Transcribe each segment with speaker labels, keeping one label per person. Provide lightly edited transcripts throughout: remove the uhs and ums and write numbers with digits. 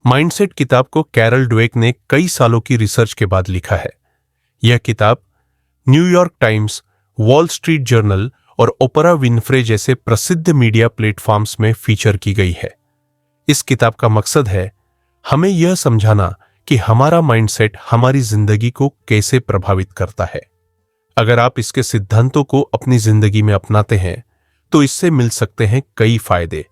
Speaker 1: Mindset किताब को Carol Dweck ने कई सालों की रिसर्च के बाद लिखा है। यह किताब New York times, wall street journal और ओपरा विनफ्रे जैसे प्रसिद्ध मीडिया प्लेटफॉर्म्स में फीचर की गई है। इस किताब का मकसद है हमें यह समझाना कि हमारा माइंडसेट हमारी जिंदगी को कैसे प्रभावित करता है। अगर आप इसके सिद्धांतों को अपनी जिंदगी में अपनाते हैं तो इससे मिल सकते हैं कई फायदे।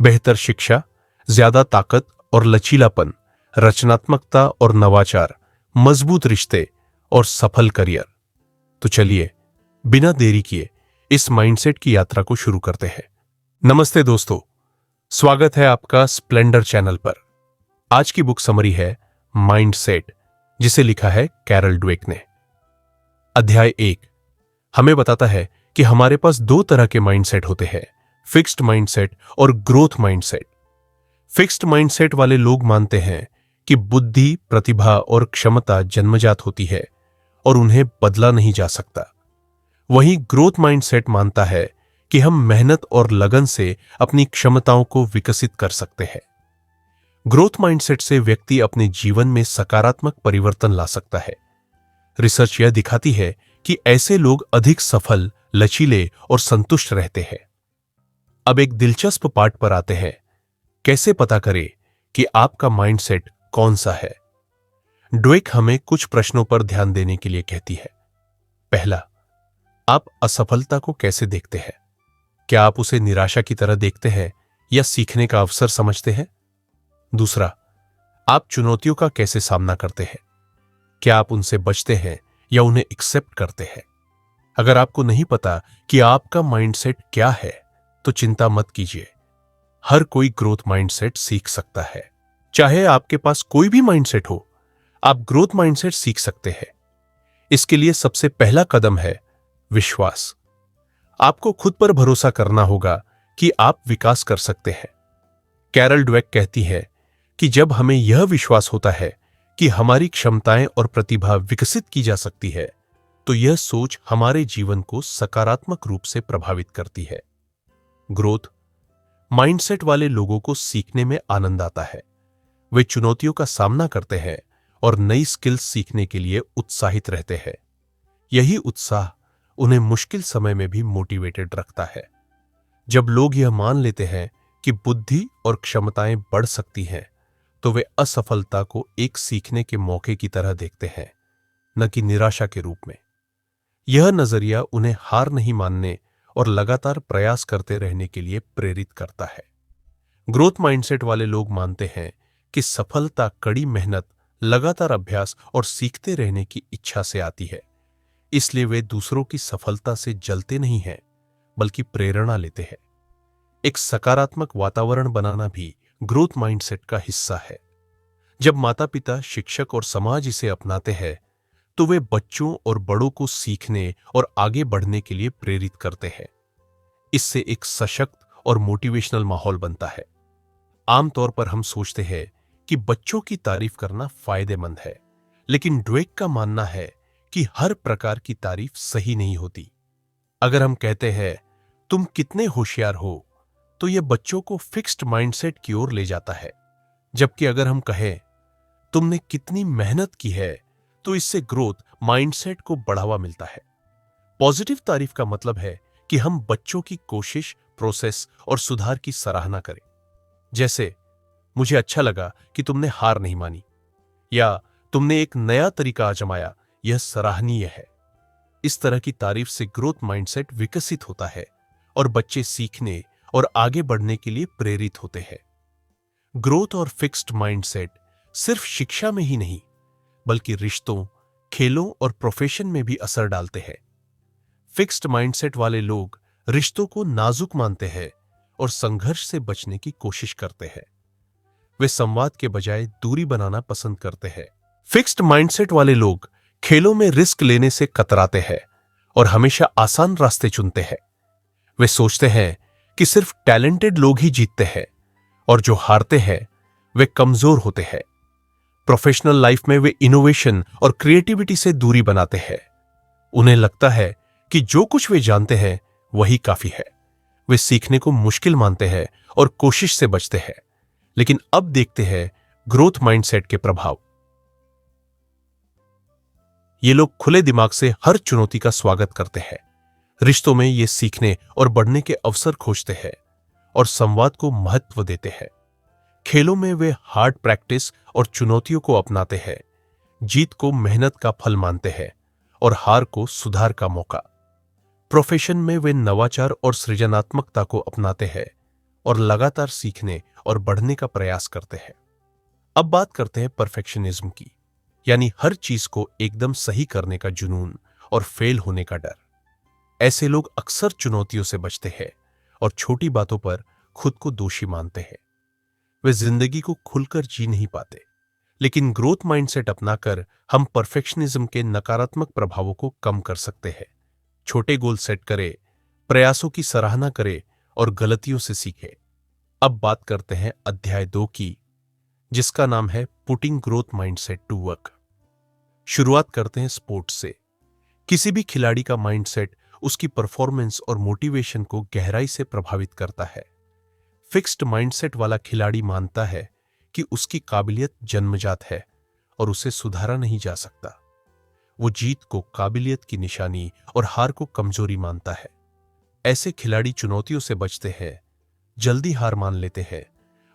Speaker 1: बेहतर शिक्षा, ज्यादा ताकत और लचीलापन, रचनात्मकता और नवाचार, मजबूत रिश्ते और सफल करियर। तो चलिए बिना देरी किए इस माइंडसेट की यात्रा को शुरू करते हैं। नमस्ते दोस्तों, स्वागत है आपका स्प्लेंडर चैनल पर। आज की बुक समरी है माइंडसेट, जिसे लिखा है कैरल ड्वेक ने। अध्याय 1 हमें बताता है कि हमारे पास दो तरह के माइंडसेट होते हैं, फिक्स्ड माइंडसेट और ग्रोथ माइंडसेट। फिक्स्ड माइंडसेट वाले लोग मानते हैं कि बुद्धि, प्रतिभा और क्षमता जन्मजात होती है और उन्हें बदला नहीं जा सकता। वहीं ग्रोथ माइंडसेट मानता है कि हम मेहनत और लगन से अपनी क्षमताओं को विकसित कर सकते हैं। ग्रोथ माइंडसेट से व्यक्ति अपने जीवन में सकारात्मक परिवर्तन ला सकता है। रिसर्च यह दिखाती है कि ऐसे लोग अधिक सफल, लचीले और संतुष्ट रहते हैं। अब एक दिलचस्प पार्ट पर आते हैं। कैसे पता करें कि आपका माइंडसेट कौन सा है? ड्वेक हमें कुछ प्रश्नों पर ध्यान देने के लिए कहती है। पहला, आप असफलता को कैसे देखते हैं? क्या आप उसे निराशा की तरह देखते हैं या सीखने का अवसर समझते हैं? दूसरा, आप चुनौतियों का कैसे सामना करते हैं? क्या आप उनसे बचते हैं या उन्हें एक्सेप्ट करते हैं? अगर आपको नहीं पता कि आपका माइंडसेट क्या है तो चिंता मत कीजिए। हर कोई ग्रोथ माइंडसेट सीख सकता है। चाहे आपके पास कोई भी माइंडसेट हो, आप ग्रोथ माइंडसेट सीख सकते हैं। इसके लिए सबसे पहला कदम है विश्वास। आपको खुद पर भरोसा करना होगा कि आप विकास कर सकते हैं। कैरल ड्वेक कहती है कि जब हमें यह विश्वास होता है कि हमारी क्षमताएं और प्रतिभा विकसित की जा सकती है, तो यह सोच हमारे जीवन को सकारात्मक रूप से प्रभावित करती है। ग्रोथ माइंडसेट वाले लोगों को सीखने में आनंद आता है। वे चुनौतियों का सामना करते हैं और नई स्किल्स सीखने के लिए उत्साहित रहते हैं। यही उत्साह उन्हें मुश्किल समय में भी मोटिवेटेड रखता है। जब लोग यह मान लेते हैं कि बुद्धि और क्षमताएं बढ़ सकती हैं, तो वे असफलता को एक सीखने के मौके की तरह देखते हैं, न कि निराशा के रूप में। यह नजरिया उन्हें हार नहीं मानने और लगातार प्रयास करते रहने के लिए प्रेरित करता है। ग्रोथ माइंडसेट वाले लोग मानते हैं कि सफलता कड़ी मेहनत, लगातार अभ्यास और सीखते रहने की इच्छा से आती है। इसलिए वे दूसरों की सफलता से जलते नहीं हैं, बल्कि प्रेरणा लेते हैं। एक सकारात्मक वातावरण बनाना भी ग्रोथ माइंडसेट का हिस्सा है। जब माता-पिता, शिक्षक और समाज इसे अपनाते हैं, तो वे बच्चों और बड़ों को सीखने और आगे बढ़ने के लिए प्रेरित करते हैं। इससे एक सशक्त और मोटिवेशनल माहौल बनता है। आमतौर पर हम सोचते हैं कि बच्चों की तारीफ करना फायदेमंद है, लेकिन ड्वेक का मानना है कि हर प्रकार की तारीफ सही नहीं होती। अगर हम कहते हैं तुम कितने होशियार हो, तो यह बच्चों को फिक्स्ड माइंडसेट की ओर ले जाता है। जबकि अगर हम कहें तुमने कितनी मेहनत की है, तो इससे ग्रोथ माइंडसेट को बढ़ावा मिलता है। पॉजिटिव तारीफ का मतलब है कि हम बच्चों की कोशिश, प्रोसेस और सुधार की सराहना करें। जैसे, मुझे अच्छा लगा कि तुमने हार नहीं मानी, या तुमने एक नया तरीका आजमाया, यह सराहनीय है। इस तरह की तारीफ से ग्रोथ माइंडसेट विकसित होता है और बच्चे सीखने और आगे बढ़ने के लिए प्रेरित होते हैं। ग्रोथ और फिक्स्ड माइंडसेट सिर्फ शिक्षा में ही नहीं, बल्कि रिश्तों, खेलों और प्रोफेशन में भी असर डालते हैं। फिक्स्ड माइंडसेट वाले लोग रिश्तों को नाजुक मानते हैं और संघर्ष से बचने की कोशिश करते हैं। वे संवाद के बजाय दूरी बनाना पसंद करते हैं। फिक्स्ड माइंडसेट वाले लोग खेलों में रिस्क लेने से कतराते हैं और हमेशा आसान रास्ते चुनते हैं। वे सोचते हैं कि सिर्फ टैलेंटेड लोग ही जीतते हैं और जो हारते हैं वे कमजोर होते हैं। प्रोफेशनल लाइफ में वे इनोवेशन और क्रिएटिविटी से दूरी बनाते हैं। उन्हें लगता है कि जो कुछ वे जानते हैं वही काफी है। वे सीखने को मुश्किल मानते हैं और कोशिश से बचते हैं। लेकिन अब देखते हैं ग्रोथ माइंडसेट के प्रभाव। ये लोग खुले दिमाग से हर चुनौती का स्वागत करते हैं, रिश्तों में ये सीखने और बढ़ने के अवसर खोजते हैं और संवाद को महत्व देते हैं। खेलों में वे हार्ड प्रैक्टिस और चुनौतियों को अपनाते हैं, जीत को मेहनत का फल मानते हैं और हार को सुधार का मौका। प्रोफेशन में वे नवाचार और सृजनात्मकता को अपनाते हैं और लगातार सीखने और बढ़ने का प्रयास करते हैं। अब बात करते हैं परफेक्शनिज्म की, यानी हर चीज को एकदम सही करने का जुनून और फेल होने का डर। ऐसे लोग अक्सर चुनौतियों से बचते हैं और छोटी बातों पर खुद को दोषी मानते हैं। वे जिंदगी को खुलकर जी नहीं पाते। लेकिन ग्रोथ माइंडसेट अपनाकर हम परफेक्शनिज्म के नकारात्मक प्रभावों को कम कर सकते हैं। छोटे गोल सेट करें, प्रयासों की सराहना करें और गलतियों से सीखें। अब बात करते हैं अध्याय 2 की, जिसका नाम है putting growth mindset to work. शुरुआत करते हैं स्पोर्ट्स से। किसी भी खिलाड़ी का माइंडसेट उसकी परफॉर्मेंस और मोटिवेशन को गहराई से प्रभावित करता है। फिक्स्ड माइंडसेट वाला खिलाड़ी मानता है कि उसकी काबिलियत जन्मजात है और उसे सुधारा नहीं जा सकता। वो जीत को काबिलियत की निशानी और हार को कमजोरी मानता है। ऐसे खिलाड़ी चुनौतियों से बचते हैं, जल्दी हार मान लेते हैं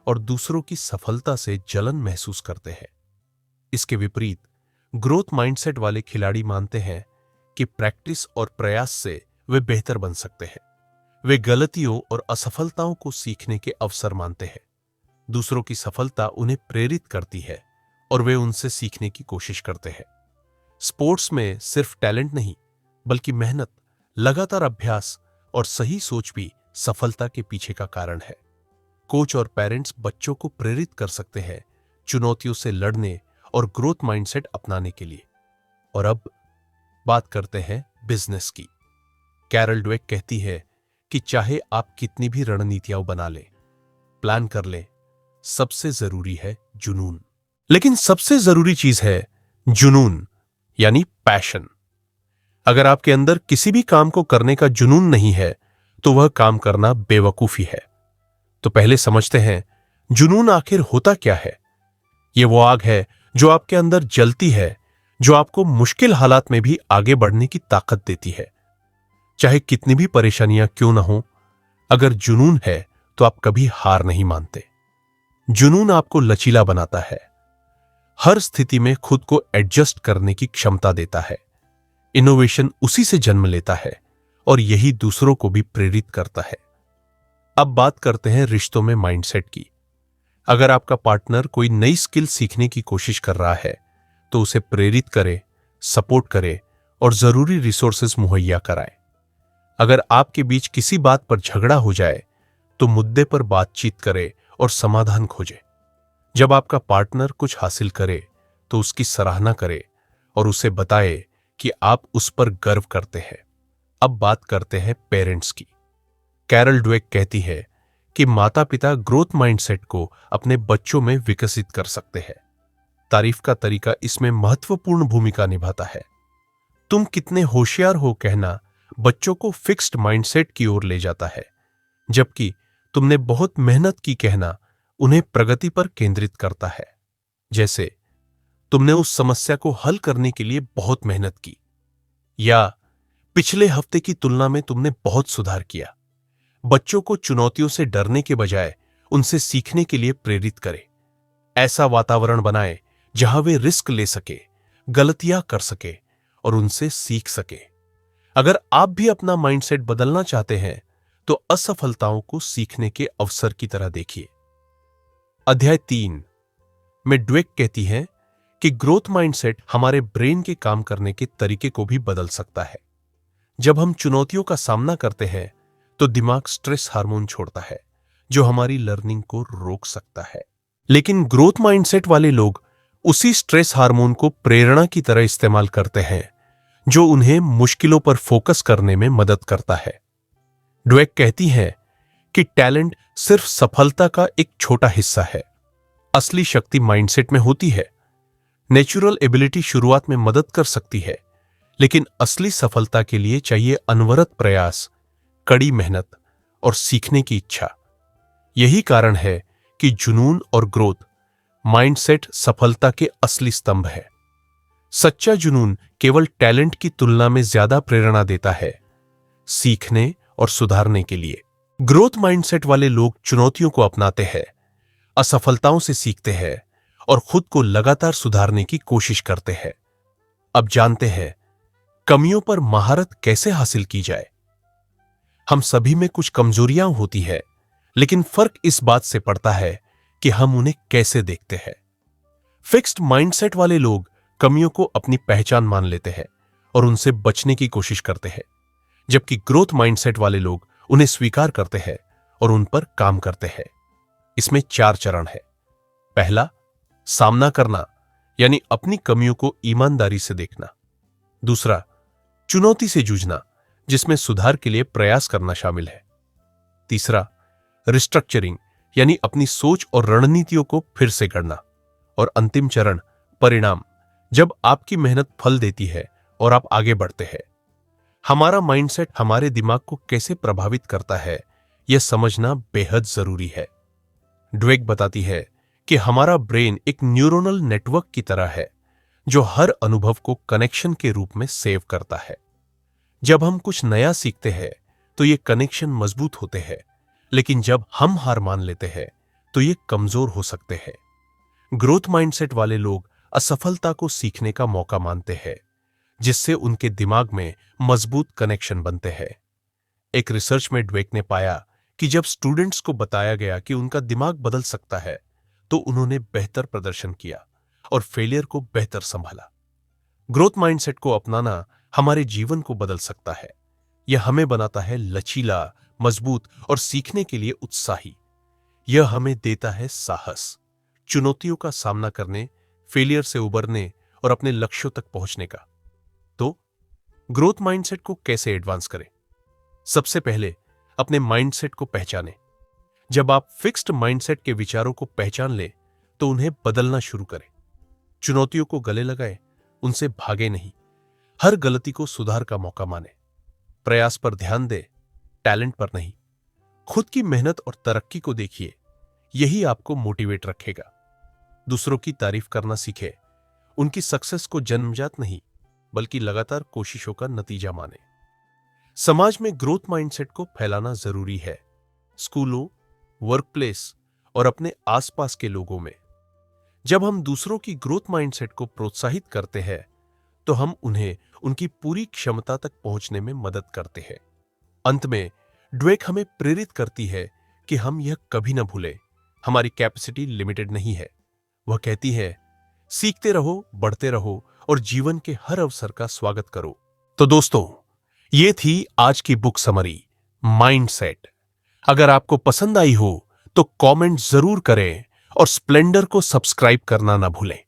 Speaker 1: और दूसरों की सफलता से जलन महसूस करते हैं। इसके विपरीत ग्रोथ माइंडसेट वाले खिलाड़ी मानते हैं कि प्रैक्टिस और प्रयास से वे बेहतर बन सकते हैं। वे गलतियों और असफलताओं को सीखने के अवसर मानते हैं। दूसरों की सफलता उन्हें प्रेरित करती है और वे उनसे सीखने की कोशिश करते हैं। स्पोर्ट्स में सिर्फ टैलेंट नहीं, बल्कि मेहनत, लगातार अभ्यास और सही सोच भी सफलता के पीछे का कारण है। कोच और पेरेंट्स बच्चों को प्रेरित कर सकते हैं चुनौतियों से लड़ने और ग्रोथ माइंडसेट अपनाने के लिए। और अब बात करते हैं बिजनेस की। कैरल ड्वेक कहती है कि चाहे आप कितनी भी रणनीतियां बना लें, प्लान कर लें, सबसे जरूरी है जुनून। लेकिन सबसे जरूरी चीज है जुनून, यानी पैशन। अगर आपके अंदर किसी भी काम को करने का जुनून नहीं है, तो वह काम करना बेवकूफी है। तो पहले समझते हैं जुनून आखिर होता क्या है। यह वो आग है जो आपके अंदर जलती है, जो आपको मुश्किल हालात में भी आगे बढ़ने की ताकत देती है। चाहे कितनी भी परेशानियां क्यों ना हो, अगर जुनून है तो आप कभी हार नहीं मानते। जुनून आपको लचीला बनाता है, हर स्थिति में खुद को एडजस्ट करने की क्षमता देता है। इनोवेशन उसी से जन्म लेता है और यही दूसरों को भी प्रेरित करता है। अब बात करते हैं रिश्तों में माइंडसेट की। अगर आपका पार्टनर कोई नई स्किल सीखने की कोशिश कर रहा है, तो उसे प्रेरित करे, सपोर्ट करे और जरूरी रिसोर्सेज मुहैया कराए। अगर आपके बीच किसी बात पर झगड़ा हो जाए, तो मुद्दे पर बातचीत करे और समाधान खोजे। जब आपका पार्टनर कुछ हासिल करे, तो उसकी सराहना करे और उसे बताए कि आप उस पर गर्व करते हैं। अब बात करते हैं पेरेंट्स की। कैरल ड्वेक कहती है कि माता पिता ग्रोथ माइंडसेट को अपने बच्चों में विकसित कर सकते हैं। तारीफ का तरीका इसमें महत्वपूर्ण भूमिका निभाता है। तुम कितने होशियार हो कहना बच्चों को फिक्स्ड माइंडसेट की ओर ले जाता है, जबकि तुमने बहुत मेहनत की कहना उन्हें प्रगति पर केंद्रित करता है। जैसे तुमने उस समस्या को हल करने के लिए बहुत मेहनत की, या पिछले हफ्ते की तुलना में तुमने बहुत सुधार किया। बच्चों को चुनौतियों से डरने के बजाय उनसे सीखने के लिए प्रेरित करें। ऐसा वातावरण बनाएं जहां वे रिस्क ले सके, गलतियां कर सके और उनसे सीख सके। अगर आप भी अपना माइंडसेट बदलना चाहते हैं, तो असफलताओं को सीखने के अवसर की तरह देखिए। अध्याय 3 में ड्वेक कहती है कि ग्रोथ माइंडसेट हमारे ब्रेन के काम करने के तरीके को भी बदल सकता है। जब हम चुनौतियों का सामना करते हैं, तो दिमाग स्ट्रेस हार्मोन छोड़ता है, जो हमारी लर्निंग को रोक सकता है। लेकिन ग्रोथ माइंडसेट वाले लोग उसी स्ट्रेस हार्मोन को प्रेरणा की तरह इस्तेमाल करते हैं, जो उन्हें मुश्किलों पर फोकस करने में मदद करता है। ड्वेक कहती है कि टैलेंट सिर्फ सफलता का एक छोटा हिस्सा है। असली शक्ति माइंडसेट में होती है। नेचुरल एबिलिटी शुरुआत में मदद कर सकती है, लेकिन असली सफलता के लिए चाहिए अनवरत प्रयास, कड़ी मेहनत और सीखने की इच्छा। यही कारण है कि जुनून और ग्रोथ माइंडसेट सफलता के असली स्तंभ है। सच्चा जुनून केवल टैलेंट की तुलना में ज्यादा प्रेरणा देता है, सीखने और सुधारने के लिए। ग्रोथ माइंडसेट वाले लोग चुनौतियों को अपनाते हैं, असफलताओं से सीखते हैं और खुद को लगातार सुधारने की कोशिश करते हैं। अब जानते हैं कमियों पर महारत कैसे हासिल की जाए। हम सभी में कुछ कमजोरियां होती है, लेकिन फर्क इस बात से पड़ता है कि हम उन्हें कैसे देखते हैं। फिक्स्ड माइंडसेट वाले लोग कमियों को अपनी पहचान मान लेते हैं और उनसे बचने की कोशिश करते हैं, जबकि ग्रोथ माइंडसेट वाले लोग उन्हें स्वीकार करते हैं और उन पर काम करते हैं। इसमें 4 चरण है। पहला, सामना करना, यानी अपनी कमियों को ईमानदारी से देखना। दूसरा, चुनौती से जूझना, जिसमें सुधार के लिए प्रयास करना शामिल है। तीसरा, रिस्ट्रक्चरिंग, यानी अपनी सोच और रणनीतियों को फिर से गढ़ना। और अंतिम चरण, परिणाम, जब आपकी मेहनत फल देती है और आप आगे बढ़ते हैं। हमारा माइंडसेट हमारे दिमाग को कैसे प्रभावित करता है, यह समझना बेहद जरूरी है। ड्वेक बताती है कि हमारा ब्रेन एक न्यूरोनल नेटवर्क की तरह है, जो हर अनुभव को कनेक्शन के रूप में सेव करता है। जब हम कुछ नया सीखते हैं तो ये कनेक्शन मजबूत होते हैं, लेकिन जब हम हार मान लेते हैं तो ये कमजोर हो सकते हैं। ग्रोथ माइंडसेट वाले लोग असफलता को सीखने का मौका मानते हैं, जिससे उनके दिमाग में मजबूत कनेक्शन बनते हैं। एक रिसर्च में ड्वेक ने पाया कि जब स्टूडेंट्स को बताया गया कि उनका दिमाग बदल सकता है, तो उन्होंने बेहतर प्रदर्शन किया और फेलियर को बेहतर संभाला। ग्रोथ माइंडसेट को अपनाना हमारे जीवन को बदल सकता है। यह हमें बनाता है लचीला, मजबूत और सीखने के लिए उत्साही। यह हमें देता है साहस, चुनौतियों का सामना करने, फेलियर से उबरने और अपने लक्ष्यों तक पहुंचने का। तो ग्रोथ माइंडसेट को कैसे एडवांस करें? सबसे पहले अपने माइंडसेट को पहचानें। जब आप फिक्स्ड माइंडसेट के विचारों को पहचान लें, तो उन्हें बदलना शुरू करें। चुनौतियों को गले लगाएं, उनसे भागे नहीं। हर गलती को सुधार का मौका माने। प्रयास पर ध्यान दें, टैलेंट पर नहीं। खुद की मेहनत और तरक्की को देखिए, यही आपको मोटिवेट रखेगा। दूसरों की तारीफ करना सीखें। उनकी सक्सेस को जन्मजात नहीं, बल्कि लगातार कोशिशों का नतीजा माने। समाज में ग्रोथ माइंडसेट को फैलाना जरूरी है, स्कूलों, वर्कप्लेस और अपने आसपास के लोगों में। जब हम दूसरों की ग्रोथ माइंडसेट को प्रोत्साहित करते हैं, तो हम उन्हें उनकी पूरी क्षमता तक पहुंचने में मदद करते हैं। अंत में ड्वेक हमें प्रेरित करती है कि हम यह कभी न भूलें, हमारी कैपेसिटी लिमिटेड नहीं है। वह कहती है, सीखते रहो, बढ़ते रहो और जीवन के हर अवसर का स्वागत करो। तो दोस्तों, ये थी आज की बुक समरी, माइंडसेट। अगर आपको पसंद आई हो तो कमेंट जरूर करें और स्प्लेंडर को सब्सक्राइब करना ना भूलें।